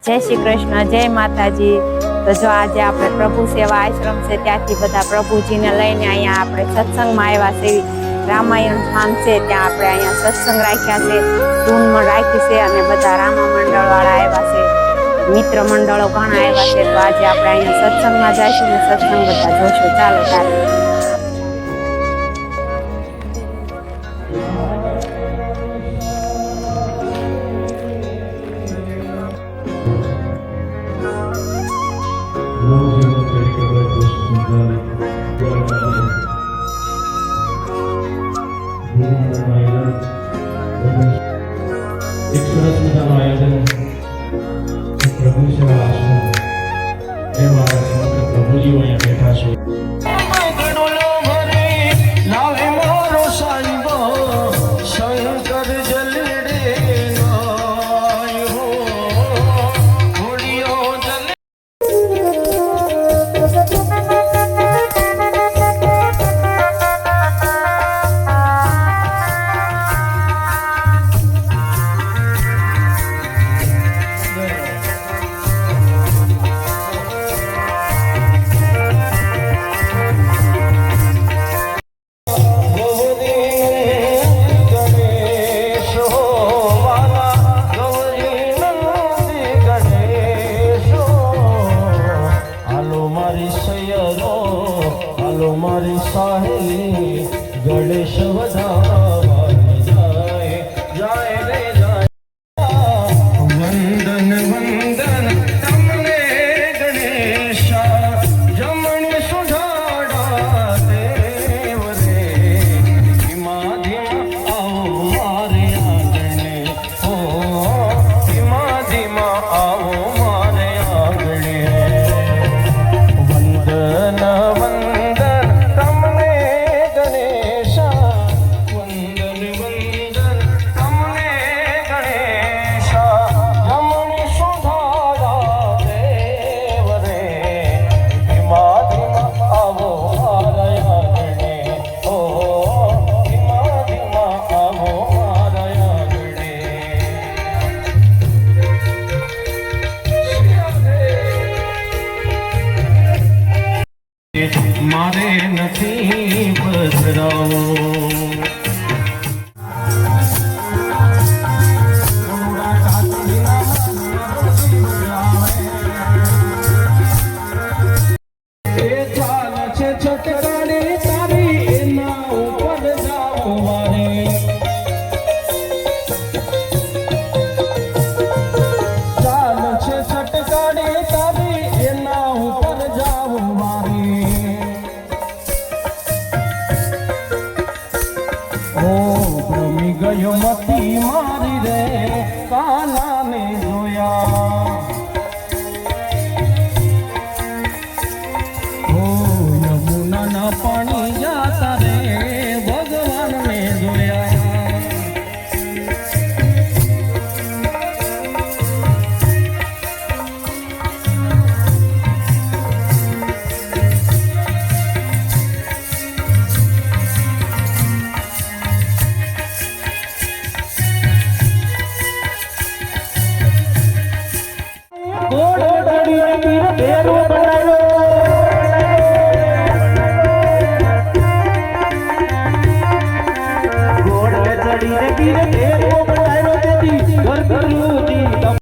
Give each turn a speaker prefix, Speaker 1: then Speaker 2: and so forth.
Speaker 1: जय श्री कृष्ण, जय माताजी। तो जो आज આપણે પ્રભુ સેવા આશ્રમ છે ત્યાંથી બધા પ્રભુજીને લઈને અહીંયા આપણે સત્સંગમાં આવ્યા છે। રામાયણ ધામ છે ત્યાં આપણે અહીંયા સત્સંગ રાખ્યા છે, ધૂનમાં રાખી છે અને બધા રામા મંડળ વાળા આવ્યા છે, મિત્ર મંડળો ઘણા આવ્યા છે। તો આજે આપણે અહીંયા સત્સંગમાં જઈશું ને સત્સંગ બધા જોશું। ચાલો ચાલો।
Speaker 2: एक सरस मजाનું આયોજન પ્રભુ સેવા આશ્રમ એ મારા સમગ્ર પ્રભુજીઓ અહીંયા બેઠા છે। मारी साहेली गणेश वधावानी जाए जाए रे जाए। वंदन वंदन तमने गणेशा जमण सुधाड़ा देव रे। धीमा धीमा आओ मारे आंगणे ओ, धीमा धीमा आओ मारे आंगणे। वंदन मारे नहीं पधराओ। गयो मती मारी रे काना ने जोया। ओ यमुना ना पानी जाता रे भगवान ने जोया। ओ